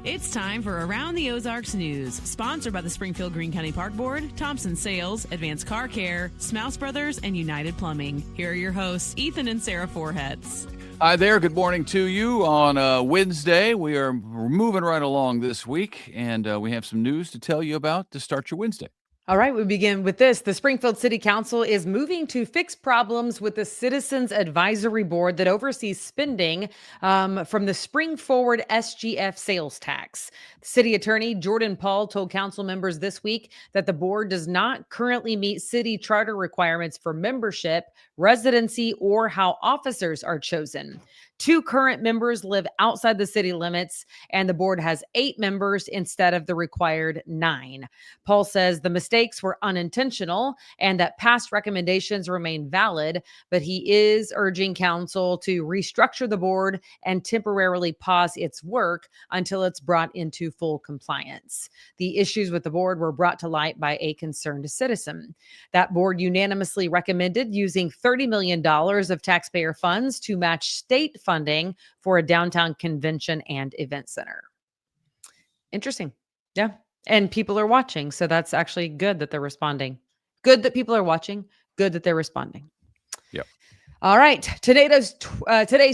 It's time for Around the Ozarks News, sponsored by the Springfield Greene County Park Board, Thompson Sales, Advanced Car Care, Smouse Brothers, and United Plumbing. Here are your hosts, Ethan and Sarah Forhetz. Hi there. Good morning to you on Wednesday. We're moving right along this week, and we have some news to tell you about to start your Wednesday. All right, we begin with this. The Springfield City Council is moving to fix problems with the Citizens Advisory Board that oversees spending from the Spring Forward SGF sales tax. City Attorney Jordan Paul told council members this week that the board does not currently meet city charter requirements for membership, residency, or how officers are chosen. 2 current members live outside the city limits, and the board has 8 members instead of the required 9. Paul says the mistakes were unintentional and that past recommendations remain valid, but he is urging council to restructure the board and temporarily pause its work until it's brought into full compliance. The issues with the board were brought to light by a concerned citizen. That board unanimously recommended using $30 million of taxpayer funds to match state funding for a downtown convention and event center. Interesting. Yeah. And people are watching. So that's actually good that they're responding. Good that people are watching. Good that they're responding. Yep. All right. Today's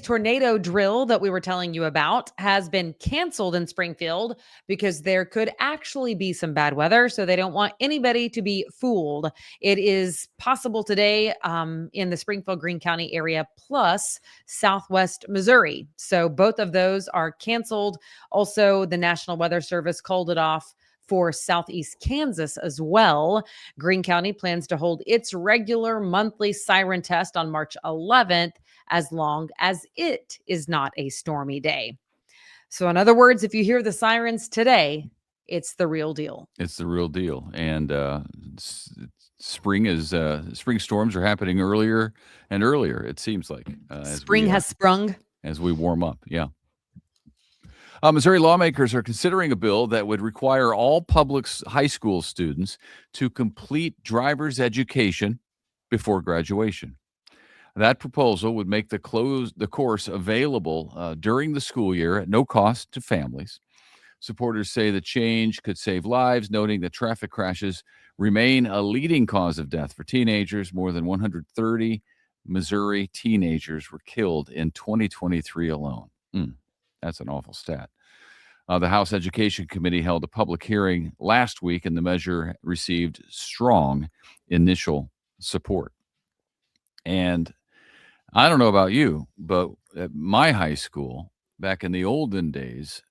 tornado drill that we were telling you about has been canceled in Springfield because there could actually be some bad weather. So they don't want anybody to be fooled. It is possible today in the Springfield Greene County area plus Southwest Missouri. So both of those are canceled. Also, the National Weather Service called it off for Southeast Kansas as well. Greene County plans to hold its regular monthly siren test on March 11th, as long as it is not a stormy day. So in other words, if you hear the sirens today, it's the real deal. It's the real deal. And spring storms are happening earlier and earlier, it seems like. Spring has sprung. As we warm up, yeah. Missouri lawmakers are considering a bill that would require all public high school students to complete driver's education before graduation. That proposal would make the course available during the school year at no cost to families. Supporters say the change could save lives, noting that traffic crashes remain a leading cause of death for teenagers. More than 130 Missouri teenagers were killed in 2023 alone. That's an awful stat. The House Education Committee held a public hearing last week, and the measure received strong initial support. And I don't know about you, but at my high school, back in the olden days,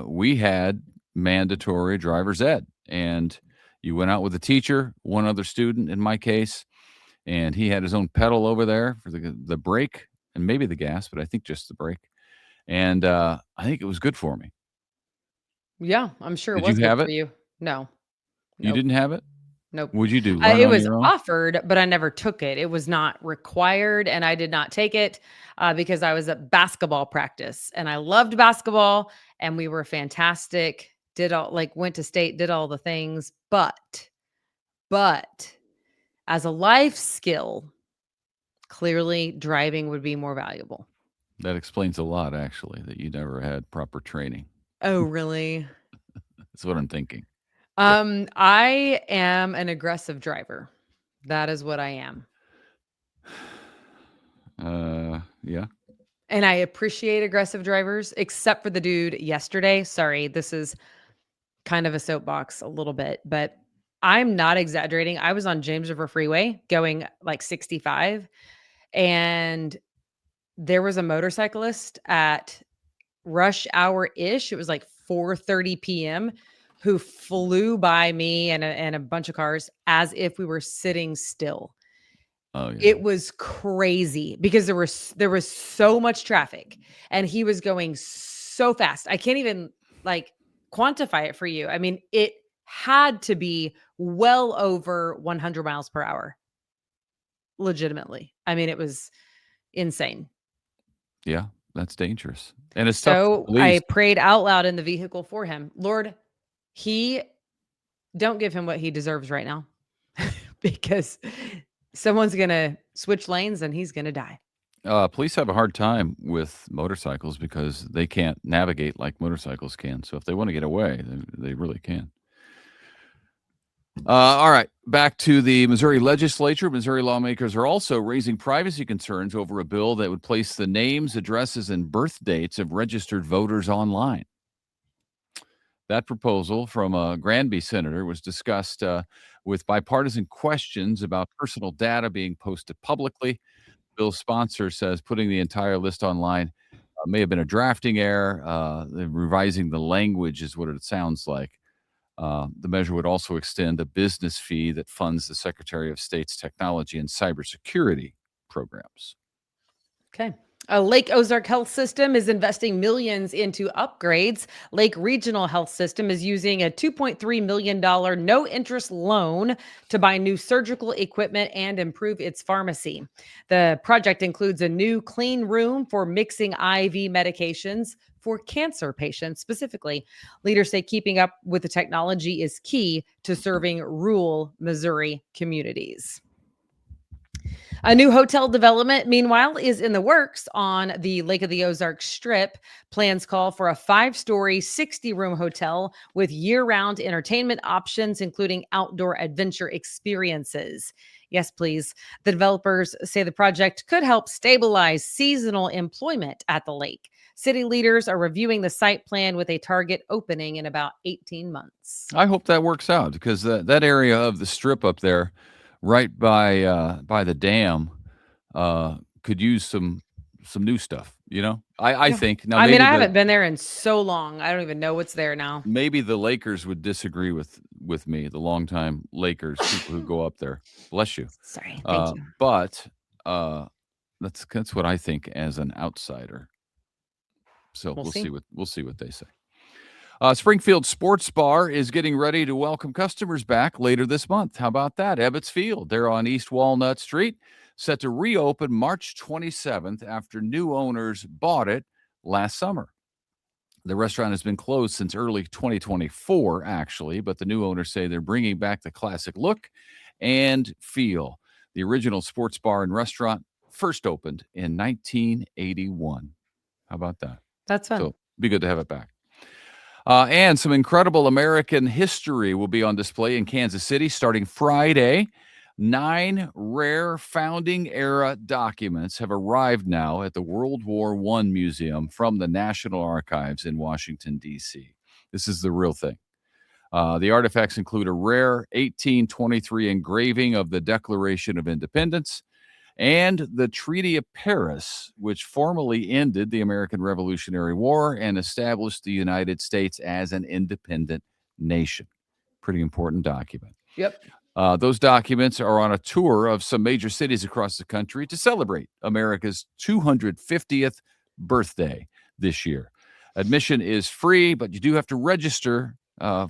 we had mandatory driver's ed. And you went out with a teacher, one other student in my case, and he had his own pedal over there for the brake and maybe the gas, but I think just the brake. And I think it was good for me. Yeah, I'm sure it Did was you good have for it? you. No. You Nope. didn't have it? Nope. What'd you do? It Learn on was your own? offered, but I never took it. It was not required, and I did not take it because I was at basketball practice, and I loved basketball, and we were fantastic. Went to state, did all the things, but as a life skill, clearly driving would be more valuable. That explains a lot, actually, that you never had proper training. Oh, really? That's what I'm thinking. I am an aggressive driver. That is what I am. Yeah. And I appreciate aggressive drivers, except for the dude yesterday. Sorry, this is kind of a soapbox a little bit, but I'm not exaggerating. I was on James River Freeway going like 65, and there was a motorcyclist at rush hour-ish. It was like 4:30 p.m. who flew by me and a bunch of cars as if we were sitting still. Oh, yeah. It was crazy because there was so much traffic and he was going so fast. I can't even quantify it for you. I mean, it had to be well over 100 miles per hour. Legitimately. I mean, it was insane. Yeah, that's dangerous. And it's tough. So I prayed out loud in the vehicle for him. Lord, don't give him what he deserves right now because someone's going to switch lanes and he's going to die. Police have a hard time with motorcycles because they can't navigate like motorcycles can. So if they want to get away, they really can. All right, back to the Missouri legislature. Missouri lawmakers are also raising privacy concerns over a bill that would place the names, addresses, and birth dates of registered voters online. That proposal from a Granby senator was discussed with bipartisan questions about personal data being posted publicly. Bill's sponsor says putting the entire list online may have been a drafting error. Revising the language is what it sounds like. The measure would also extend a business fee that funds the Secretary of State's technology and cybersecurity programs. Okay. A Lake Ozark Health System is investing millions into upgrades. Lake Regional Health System is using a $2.3 million no-interest loan to buy new surgical equipment and improve its pharmacy. The project includes a new clean room for mixing IV medications for cancer patients specifically. Leaders say keeping up with the technology is key to serving rural Missouri communities. A new hotel development, meanwhile, is in the works on the Lake of the Ozarks Strip. Plans call for a 5-story, 60-room hotel with year-round entertainment options, including outdoor adventure experiences. Yes, please. The developers say the project could help stabilize seasonal employment at the lake. City leaders are reviewing the site plan with a target opening in about 18 months. I hope that works out because that area of the strip up there, right by the dam, could use some new stuff. I Yeah. think now I mean, maybe I haven't been there in so long. I don't even know what's there now. the Lakers would disagree with me, the longtime Lakers people who go up there. Bless you. Sorry. Thank you. But that's what I think as an outsider. So We'll we'll see. see what they say. Springfield Sports Bar is getting ready to welcome customers back later this month. How about that? Ebbets Field, they're on East Walnut Street, set to reopen March 27th after new owners bought it last summer. The restaurant has been closed since early 2024, actually, but the new owners say they're bringing back the classic look and feel. The original sports bar and restaurant first opened in 1981. How about that? That's fun. So be good to have it back. And some incredible American history will be on display in Kansas City starting Friday. 9 rare founding era documents have arrived now at the World War I Museum from the National Archives in Washington, D.C. This is the real thing. The artifacts include a rare 1823 engraving of the Declaration of Independence and the Treaty of Paris, which formally ended the American Revolutionary War and established the United States as an independent nation. Pretty important document. Yep. Those documents are on a tour of some major cities across the country to celebrate America's 250th birthday this year. Admission is free, but you do have to register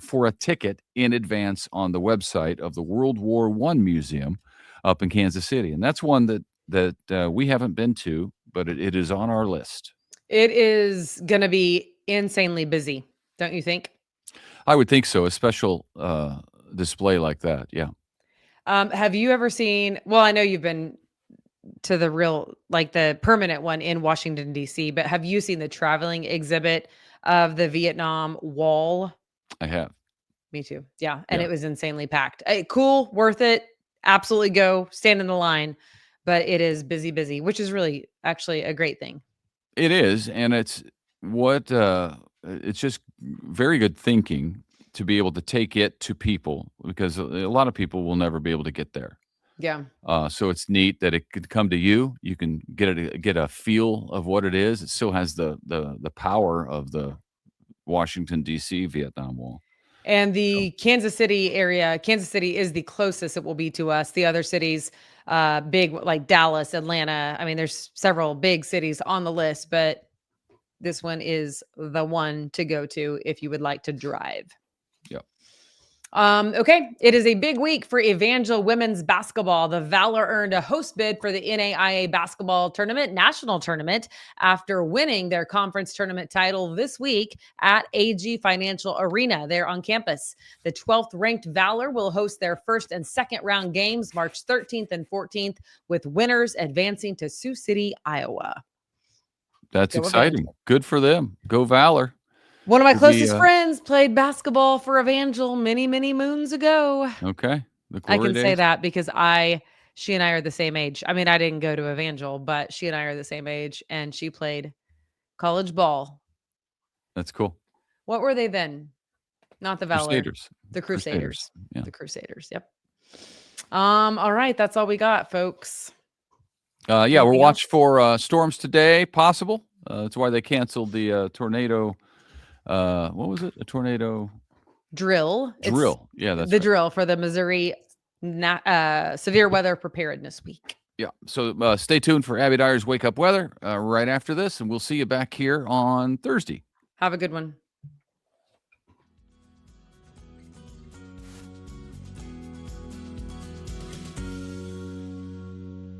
for a ticket in advance on the website of the World War I Museum up in Kansas City. And that's one that we haven't been to, but it is on our list. It is going to be insanely busy, don't you think? I would think so. A special display like that. Yeah. Have you ever seen, well, I know you've been to the real, like the permanent one in Washington, D.C., but have you seen the traveling exhibit of the Vietnam Wall? I have. Me too. Yeah. And Yeah. it was insanely packed. Cool, worth it. Absolutely go stand in the line. But it is busy, busy, which is really actually a great thing. It is, and it's just very good thinking to be able to take it to people because a lot of people will never be able to get there. Yeah. So it's neat that it could come to you. You can get a feel of what it is. It still has the power of the Washington D.C. Vietnam Wall. And the Kansas City area, Kansas City is the closest it will be to us. The other cities, big like Dallas, Atlanta. I mean, there's several big cities on the list, but this one is the one to go to if you would like to drive. Yep. Okay, it is a big week for Evangel women's basketball. The Valor earned a host bid for the NAIA basketball tournament, national tournament, after winning their conference tournament title this week at AG Financial Arena there on campus. The 12th ranked Valor will host their first and second round games March 13th and 14th, with winners advancing to Sioux City, Iowa. That's Go exciting. Evangel. Good for them. Go Valor. One of my Will closest be, friends played basketball for Evangel many, many moons ago. okay. The I glory can say days. that because she and I are the same age. I mean, I didn't go to Evangel, but she and I are the same age, and she played college ball. That's cool. What were they then? Not the Valor. Crusaders. The Crusaders. Yeah. The Crusaders. Yep. All right, that's all we got, folks. Yeah, we're Anything watching else? for storms today, possible. That's why they canceled the tornado. What was it? A tornado Drill. drill. Yeah, that's the right. drill for the Missouri severe weather preparedness week. Yeah. So stay tuned for Abby Dyer's Wake Up Weather right after this, and we'll see you back here on Thursday. Have a good one.